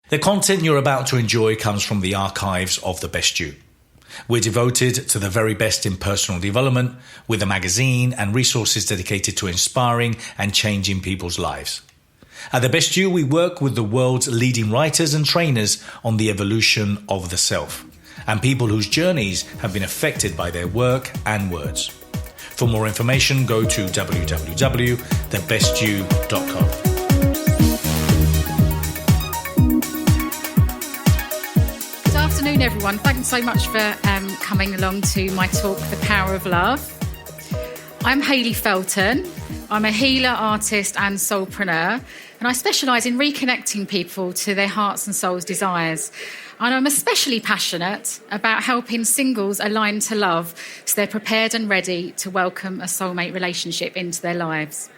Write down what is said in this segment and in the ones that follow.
The content you're about to enjoy comes from the archives of The Best You. We're devoted to the very best in personal development, with a magazine and resources dedicated to inspiring and changing people's lives. At The Best You, we work with the world's leading writers and trainers on the evolution of the self, and people whose journeys have been affected by their work and words. For more information, go to www.thebestyou.com. Good afternoon, everyone. Thanks so much for coming along to my talk, The Power of Love. I'm Hayley Felton. I'm a healer, artist and soulpreneur, and I specialise in reconnecting people to their hearts and souls' desires. And I'm especially passionate about helping singles align to love so they're prepared and ready to welcome a soulmate relationship into their lives.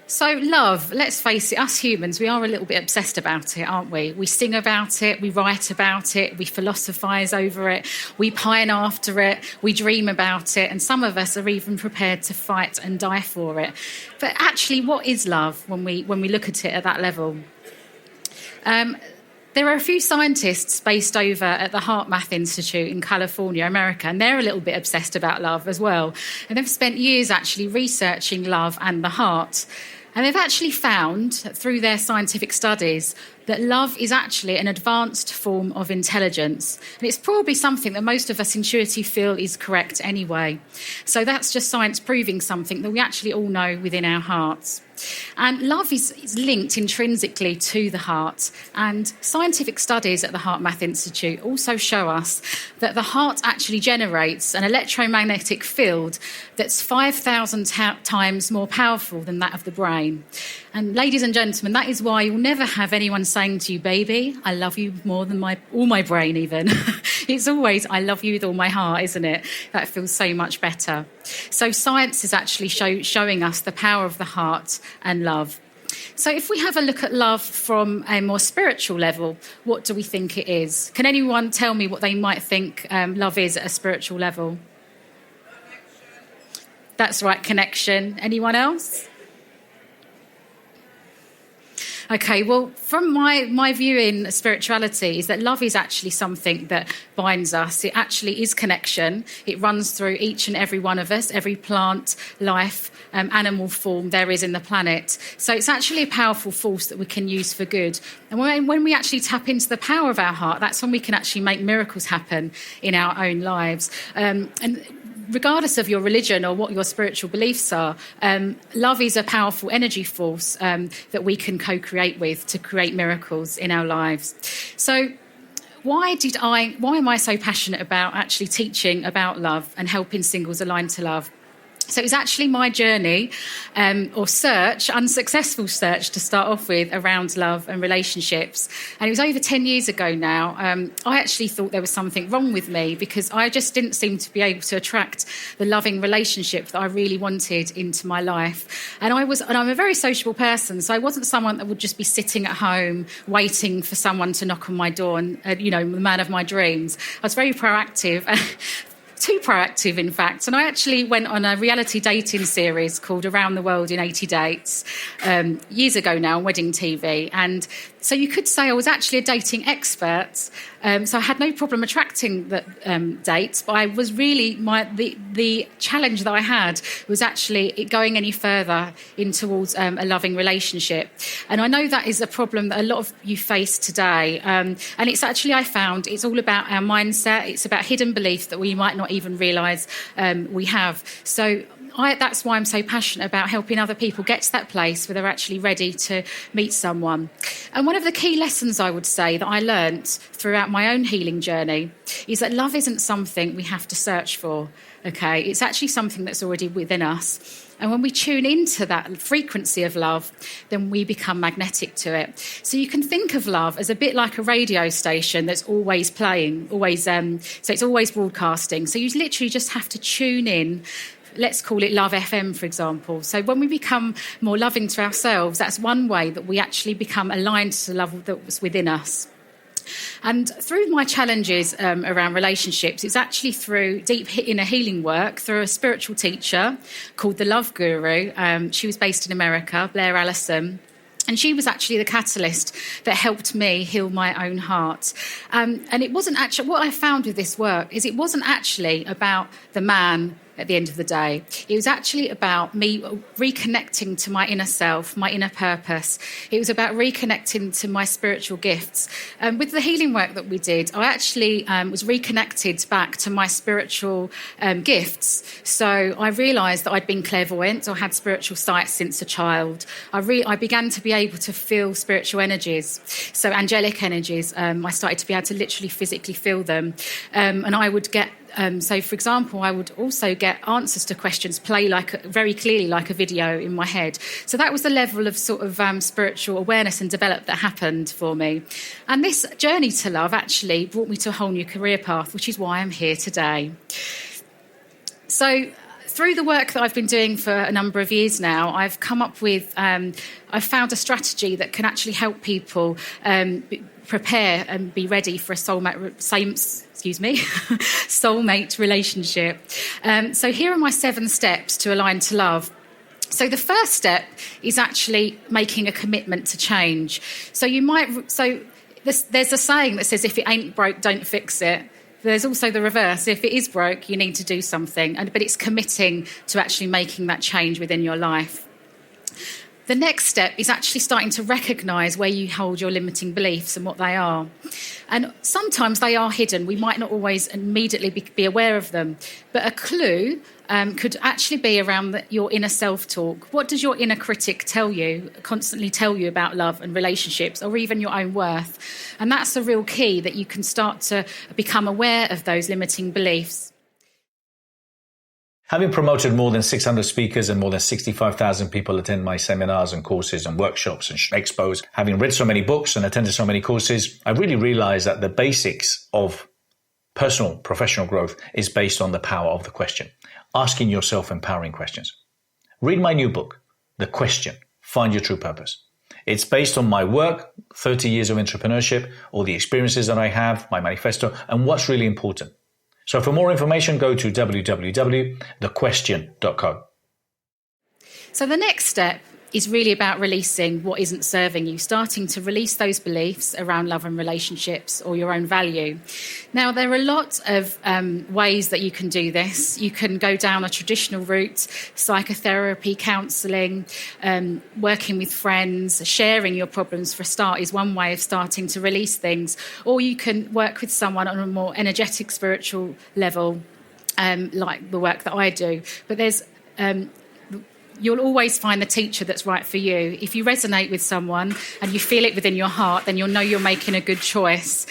So love, let's face it, us humans, we are a little bit obsessed about it, aren't we? We sing about it, we write about it, we philosophise over it, we pine after it, we dream about it, and some of us are even prepared to fight and die for it. But actually, what is love when we look at it at that level? There are a few scientists based over at the HeartMath Institute in California, America, and they're a little bit obsessed about love as well. And they've spent years actually researching love and the heart. And they've actually found, through their scientific studies, that love is actually an advanced form of intelligence. And it's probably something that most of us intuitively feel is correct anyway. So that's just science proving something that we actually all know within our hearts. And love is linked intrinsically to the heart. And scientific studies at the HeartMath Institute also show us that the heart actually generates an electromagnetic field that's 5,000 times more powerful than that of the brain. And ladies and gentlemen, that is why you'll never have anyone saying to you, baby, I love you more than all my brain even. It's always, I love you with all my heart, isn't it? That feels so much better. So science is actually showing us the power of the heart and love. So if we have a look at love from a more spiritual level, what do we think it is? Can anyone tell me what they might think love is at a spiritual level? That's right, connection. Anyone else? Okay, well, from my view in spirituality is that love is actually something that binds us. It actually is connection. It runs through each and every one of us, every plant, life, animal form there is in the planet. So it's actually a powerful force that we can use for good. And when we actually tap into the power of our heart, that's when we can actually make miracles happen in our own lives. And regardless of your religion or what your spiritual beliefs are, love is a powerful energy force that we can co-create with to create miracles in our lives. So why am I so passionate about actually teaching about love and helping singles align to love? So it was actually my journey unsuccessful search to start off with around love and relationships. And it was over 10 years ago now. I actually thought there was something wrong with me because I just didn't seem to be able to attract the loving relationship that I really wanted into my life. And I'm a very sociable person, so I wasn't someone that would just be sitting at home waiting for someone to knock on my door and, the man of my dreams. I was very proactive. Too proactive, in fact. And I actually went on a reality dating series called Around the World in 80 Dates years ago now on Wedding TV. And so you could say I was actually a dating expert. So I had no problem attracting the dates, but I was really, the challenge that I had was actually it going any further in towards a loving relationship. And I know that is a problem that a lot of you face today. And it's actually, I found, it's all about our mindset. It's about hidden beliefs that we might not even realise we have. So that's why I'm so passionate about helping other people get to that place where they're actually ready to meet someone. And one of the key lessons I would say that I learnt throughout my own healing journey is that love isn't something we have to search for, okay? It's actually something that's already within us. And when we tune into that frequency of love, then we become magnetic to it. So you can think of love as a bit like a radio station that's always playing, so it's always broadcasting. So you literally just have to tune in. Let's call it Love FM, for example. So when we become more loving to ourselves, that's one way that we actually become aligned to the love that was within us. And through my challenges around relationships, it's actually through deep inner healing work, through a spiritual teacher called the Love Guru. She was based in America, Blair Allison. And she was actually the catalyst that helped me heal my own heart. And it wasn't actually, what I found with this work is it wasn't actually about the man at the end of the day. It was actually about me reconnecting to my inner self, my inner purpose. It was about reconnecting to my spiritual gifts. With the healing work that we did, I actually was reconnected back to my spiritual gifts. So I realised that I'd been clairvoyant, or had spiritual sight since a child. I began to be able to feel spiritual energies, so angelic energies. I started to be able to literally physically feel them. And I would get so, for example, I would also get answers to questions play very clearly like a video in my head. So that was the level of sort of spiritual awareness and development that happened for me. And this journey to love actually brought me to a whole new career path, which is why I'm here today. So through the work that I've been doing for a number of years now, I've come up with, I've found a strategy that can actually help people prepare and be ready for a soulmate relationship. So here are my 7 steps to align to love. So the first step is actually making a commitment to change. So there's a saying that says, if it ain't broke, don't fix it. There's also the reverse. If it is broke, you need to do something. But it's committing to actually making that change within your life. The next step is actually starting to recognise where you hold your limiting beliefs and what they are. And sometimes they are hidden. We might not always immediately be aware of them. But a clue could actually be around your inner self-talk. What does your inner critic constantly tell you about love and relationships, or even your own worth? And that's a real key, that you can start to become aware of those limiting beliefs. Having promoted more than 600 speakers and more than 65,000 people attend my seminars and courses and workshops and expos, having read so many books and attended so many courses, I really realized that the basics of personal, professional growth is based on the power of the question. Asking yourself empowering questions. Read my new book, The Question, Find Your True Purpose. It's based on my work, 30 years of entrepreneurship, all the experiences that I have, my manifesto, and what's really important. So for more information, go to www.thequestion.co. So the next step is really about releasing what isn't serving you, starting to release those beliefs around love and relationships or your own value. Now, there are a lot of ways that you can do this. You can go down a traditional route, psychotherapy, counselling, working with friends, sharing your problems for a start is one way of starting to release things. Or you can work with someone on a more energetic, spiritual level, like the work that I do. But there's you'll always find the teacher that's right for you. If you resonate with someone and you feel it within your heart, then you'll know you're making a good choice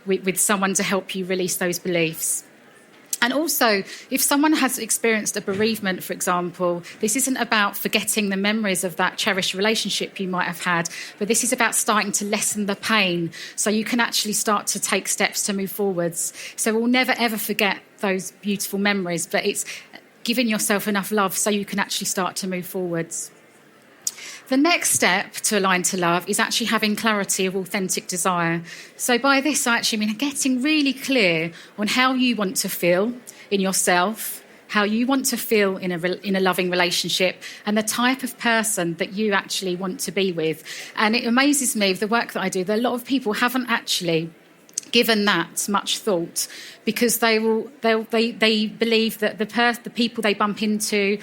with someone to help you release those beliefs. And also, if someone has experienced a bereavement, for example, this isn't about forgetting the memories of that cherished relationship you might have had, but this is about starting to lessen the pain so you can actually start to take steps to move forwards. So we'll never, ever forget those beautiful memories, but it's giving yourself enough love so you can actually start to move forwards. The next step to align to love is actually having clarity of authentic desire. So by this, I actually mean getting really clear on how you want to feel in yourself, how you want to feel in a loving relationship, and the type of person that you actually want to be with. And it amazes me, with the work that I do, that a lot of people haven't actually given that much thought, because they believe that the people they bump into,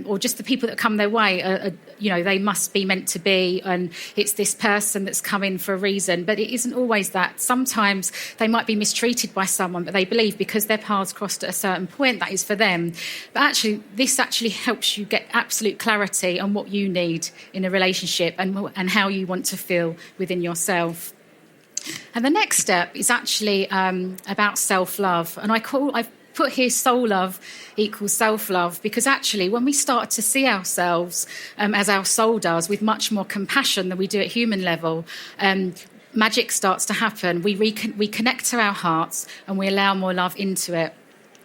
or just the people that come their way, they must be meant to be, and it's this person that's come in for a reason. But it isn't always that. Sometimes they might be mistreated by someone, but they believe because their paths crossed at a certain point, that is for them. But actually, this actually helps you get absolute clarity on what you need in a relationship and how you want to feel within yourself. And the next step is actually about self-love. And I've put here soul love equals self-love, because actually when we start to see ourselves as our soul does, with much more compassion than we do at human level, magic starts to happen. We connect to our hearts and we allow more love into it.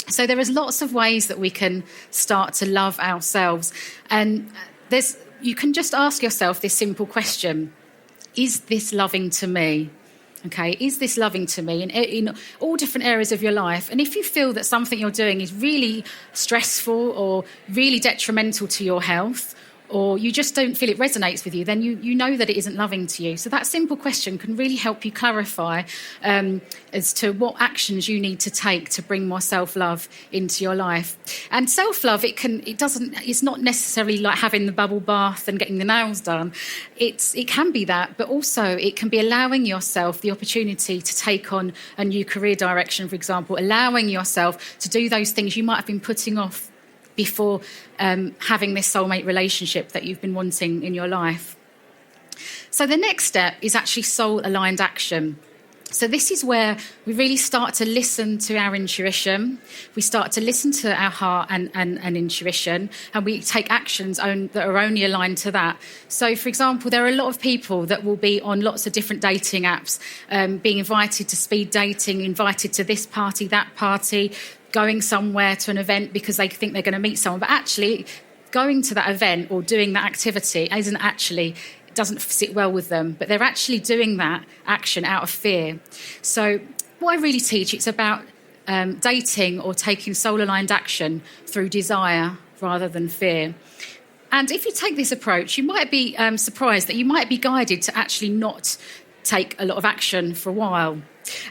So there is lots of ways that we can start to love ourselves. And you can just ask yourself this simple question: is this loving to me? Okay, is this loving to me in all different areas of your life? And if you feel that something you're doing is really stressful or really detrimental to your health, or you just don't feel it resonates with you, then you know that it isn't loving to you. So that simple question can really help you clarify as to what actions you need to take to bring more self-love into your life. And self-love, it's not necessarily like having the bubble bath and getting the nails done. It can be that, but also it can be allowing yourself the opportunity to take on a new career direction, for example, allowing yourself to do those things you might have been putting off before having this soulmate relationship that you've been wanting in your life. So the next step is actually soul-aligned action. So this is where we really start to listen to our intuition. We start to listen to our heart and intuition, and we take actions that are only aligned to that. So, for example, there are a lot of people that will be on lots of different dating apps, being invited to speed dating, invited to this party, that party, going somewhere to an event because they think they're going to meet someone. But actually, going to that event or doing that activity doesn't sit well with them, but they're actually doing that action out of fear. So what I really teach, it's about dating or taking soul-aligned action through desire rather than fear. And if you take this approach, you might be surprised that you might be guided to actually not take a lot of action for a while.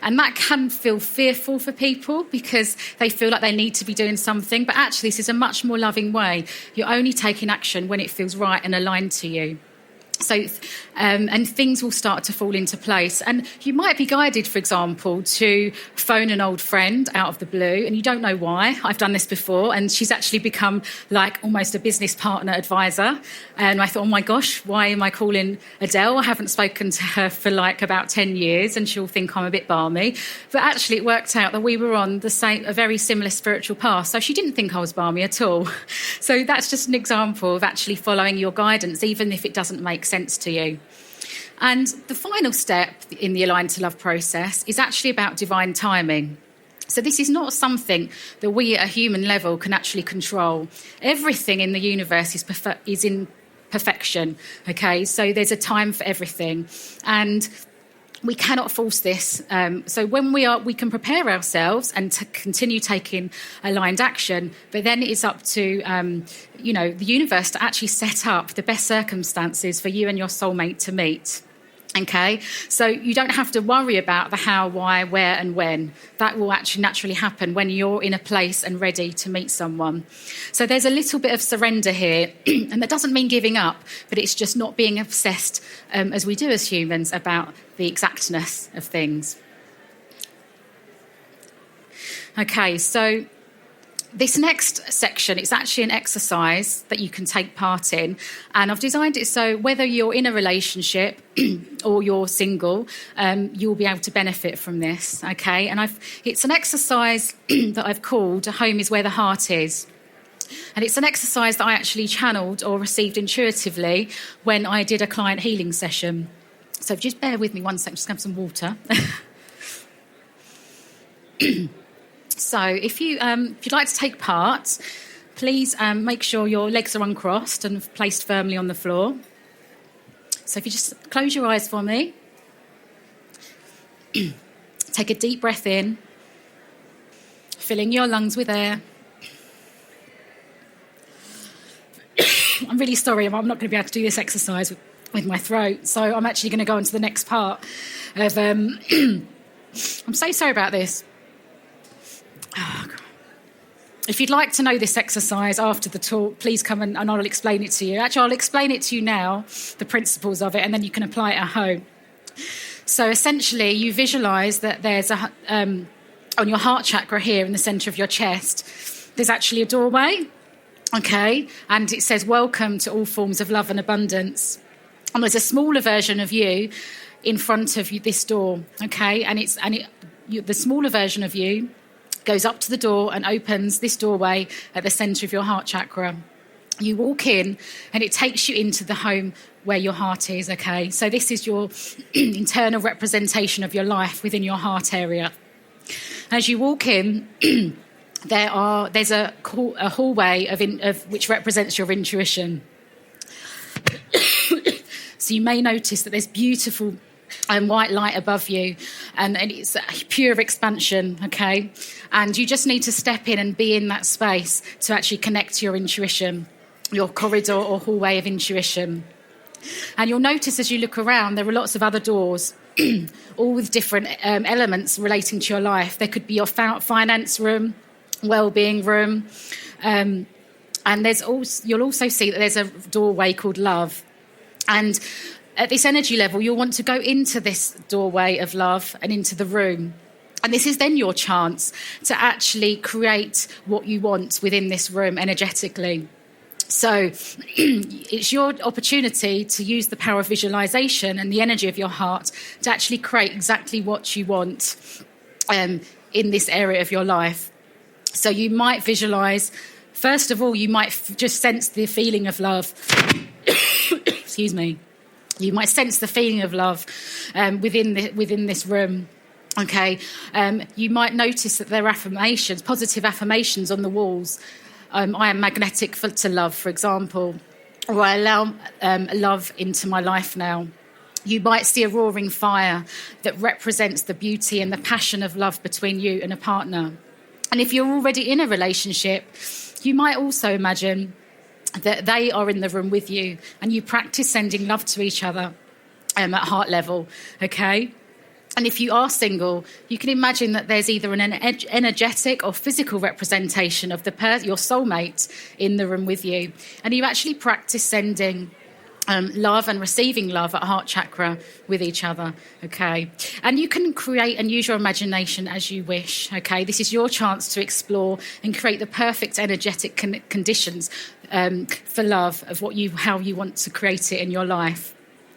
And that can feel fearful for people because they feel like they need to be doing something. But actually, this is a much more loving way. You're only taking action when it feels right and aligned to you. So, and things will start to fall into place. And you might be guided, for example, to phone an old friend out of the blue, and you don't know why. I've done this before, and she's actually become like almost a business partner advisor. And I thought, oh my gosh, why am I calling Adele? I haven't spoken to her for like about 10 years, and she'll think I'm a bit balmy. But actually, it worked out that we were on a very similar spiritual path. So she didn't think I was balmy at all. So that's just an example of actually following your guidance, even if it doesn't make sense to you. And the final step in the Align to Love process is actually about divine timing. So this is not something that we at a human level can actually control. Everything in the universe is in perfection, okay? So there's a time for everything. And we cannot force this. So when we can prepare ourselves and to continue taking aligned action, but then it's up to, the universe to actually set up the best circumstances for you and your soulmate to meet. Okay, so you don't have to worry about the how, why, where and when. That will actually naturally happen when you're in a place and ready to meet someone. So there's a little bit of surrender here, and that doesn't mean giving up, but it's just not being obsessed, as we do as humans, about the exactness of things. Okay, so this next section, it's actually an exercise that you can take part in. And I've designed it so whether you're in a relationship or you're single, you'll be able to benefit from this, okay? And it's an exercise that I've called Home is Where the Heart Is. And it's an exercise that I actually channeled or received intuitively when I did a client healing session. So just bear with me one second, just have some water. So if you'd like to take part, please make sure your legs are uncrossed and placed firmly on the floor. So if you just close your eyes for me. Take a deep breath in, filling your lungs with air. I'm really sorry, I'm not going to be able to do this exercise with my throat, so I'm actually going to go on to the next part of... I'm so sorry about this. Oh, if you'd like to know this exercise after the talk, please come and I'll explain it to you. Actually, I'll explain it to you now, the principles of it, and then you can apply it at home. So essentially, you visualise that there's on your heart chakra here in the centre of your chest, there's actually a doorway, okay? And it says, welcome to all forms of love and abundance. And there's a smaller version of you in front of you, this door, okay? And the smaller version of you goes up to the door and opens this doorway at the centre of your heart chakra. You walk in and it takes you into the home where your heart is, okay? So this is your internal representation of your life within your heart area. As you walk in, there's a hallway of which represents your intuition. So you may notice that there's beautiful white light above you, and it's a pure expansion, okay? And you just need to step in and be in that space to actually connect to your intuition, your corridor or hallway of intuition. And you'll notice as you look around, there are lots of other doors, all with different elements relating to your life. There could be your finance room, well-being room, and you'll also see that there's a doorway called love. And at this energy level, you'll want to go into this doorway of love and into the room. And this is then your chance to actually create what you want within this room energetically. So it's your opportunity to use the power of visualization and the energy of your heart to actually create exactly what you want in this area of your life. So you might visualize, first of all, you might just sense the feeling of love. Excuse me. You might sense the feeling of love within this room. Okay. You might notice that there are affirmations, positive affirmations on the walls. I am magnetic to love, for example, or I allow love into my life now. You might see a roaring fire that represents the beauty and the passion of love between you and a partner. And if you're already in a relationship, you might also imagine that they are in the room with you and you practice sending love to each other at heart level, okay? And if you are single, you can imagine that there's either an energetic or physical representation of your soulmate in the room with you. And you actually practice sending love and receiving love at heart chakra with each other, okay? And you can create and use your imagination as you wish, okay? This is your chance to explore and create the perfect energetic conditions for love of how you want to create it in your life.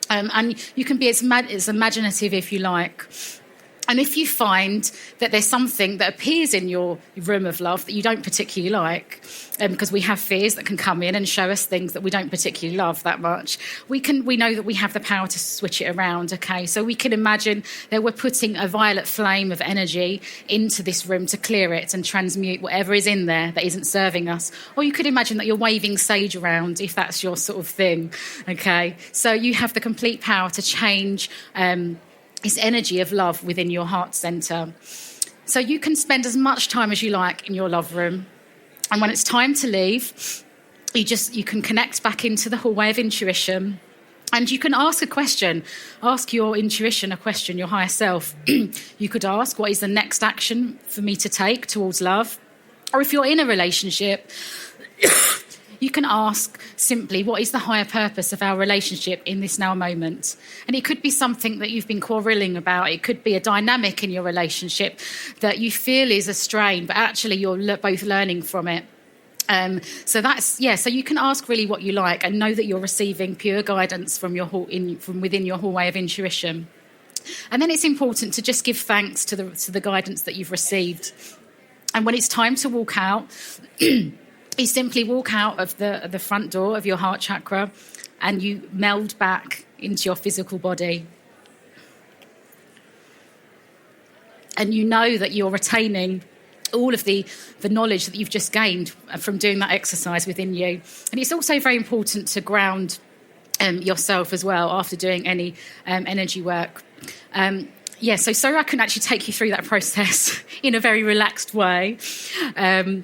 And you can be as imaginative if you like. And if you find that there's something that appears in your room of love that you don't particularly like, because we have fears that can come in and show us things that we don't particularly love that much, we know that we have the power to switch it around, okay? So we can imagine that we're putting a violet flame of energy into this room to clear it and transmute whatever is in there that isn't serving us. Or you could imagine that you're waving sage around if that's your sort of thing, okay? So you have the complete power to change this energy of love within your heart centre. So you can spend as much time as you like in your love room. And when it's time to leave, you can connect back into the hallway of intuition. And you can ask a question. Ask your intuition a question, your higher self. You could ask, what is the next action for me to take towards love? Or if you're in a relationship, you can ask simply, what is the higher purpose of our relationship in this now moment? And it could be something that you've been quarrelling about. It could be a dynamic in your relationship that you feel is a strain, but actually you're both learning from it. So you can ask really what you like and know that you're receiving pure guidance from within your hallway of intuition. And then it's important to just give thanks to the guidance that you've received. And when it's time to walk out, you simply walk out of the front door of your heart chakra and you meld back into your physical body. And you know that you're retaining all of the knowledge that you've just gained from doing that exercise within you. And it's also very important to ground yourself as well after doing any energy work. So sorry I couldn't actually take you through that process in a very relaxed way. So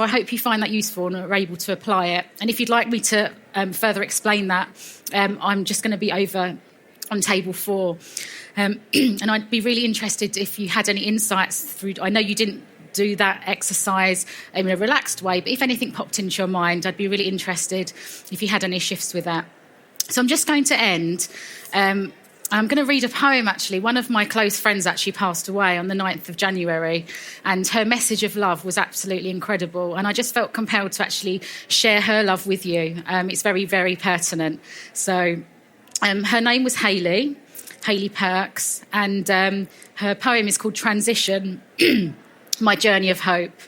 I hope you find that useful and are able to apply it. And if you'd like me to further explain that, I'm just going to be over on table 4. And I'd be really interested if you had any insights through. I know you didn't do that exercise in a relaxed way, but if anything popped into your mind, I'd be really interested if you had any shifts with that. So I'm just going to end. I'm going to read a poem, actually. One of my close friends actually passed away on the 9th of January, and her message of love was absolutely incredible. And I just felt compelled to actually share her love with you. It's very, very pertinent. So her name was Hayley Perks, and her poem is called Transition, My Journey of Hope.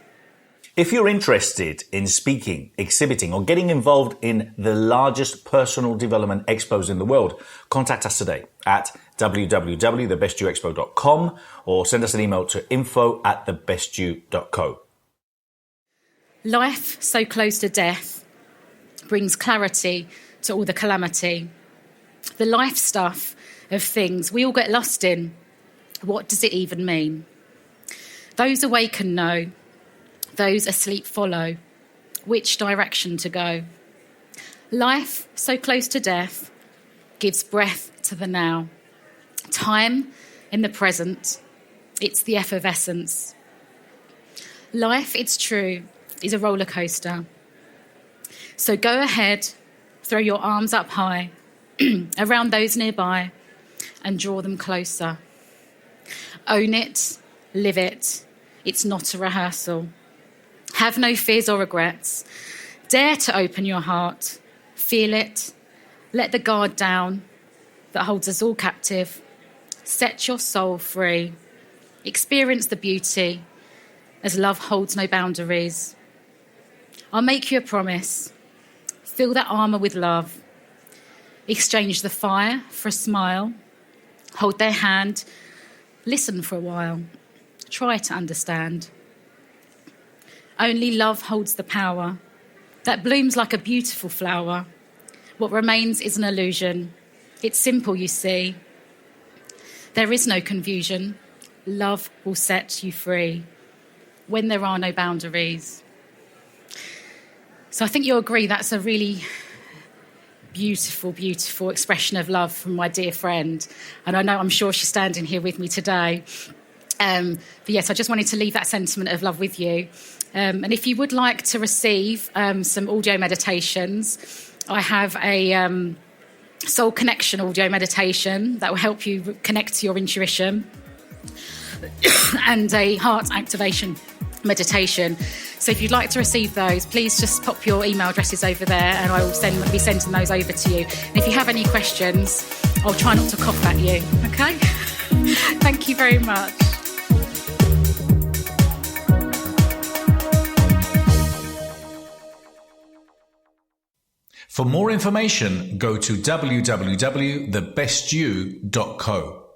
If you're interested in speaking, exhibiting, or getting involved in the largest personal development expos in the world, contact us today at www.thebestyouexpo.com or send us an email to info@thebestyou.co. Life so close to death brings clarity to all the calamity. The life stuff of things we all get lost in. What does it even mean? Those awaken know. Those asleep follow. which direction to go. Life, so close to death, gives breath to the now. Time in the present, it's the effervescence. Life, it's true, is a roller coaster. So go ahead, throw your arms up high, around those nearby, and draw them closer. Own it, live it. It's not a rehearsal. Have no fears or regrets. Dare to open your heart. Feel it. Let the guard down that holds us all captive. Set your soul free. Experience the beauty as love holds no boundaries. I'll make you a promise. Fill that armour with love. Exchange the fire for a smile. Hold their hand. Listen for a while. Try to understand. Only love holds the power that blooms like a beautiful flower. What remains is an illusion. It's simple, you see. There is no confusion. Love will set you free when there are no boundaries. So I think you'll agree that's a really beautiful, beautiful expression of love from my dear friend. And I'm sure she's standing here with me today. But yes, I just wanted to leave that sentiment of love with you. And if you would like to receive some audio meditations, I have a soul connection audio meditation that will help you connect to your intuition and a heart activation meditation. So if you'd like to receive those, please just pop your email addresses over there and I will be sending those over to you. And if you have any questions, I'll try not to cough at you, okay? Thank you very much. For more information, go to www.thebestyou.co.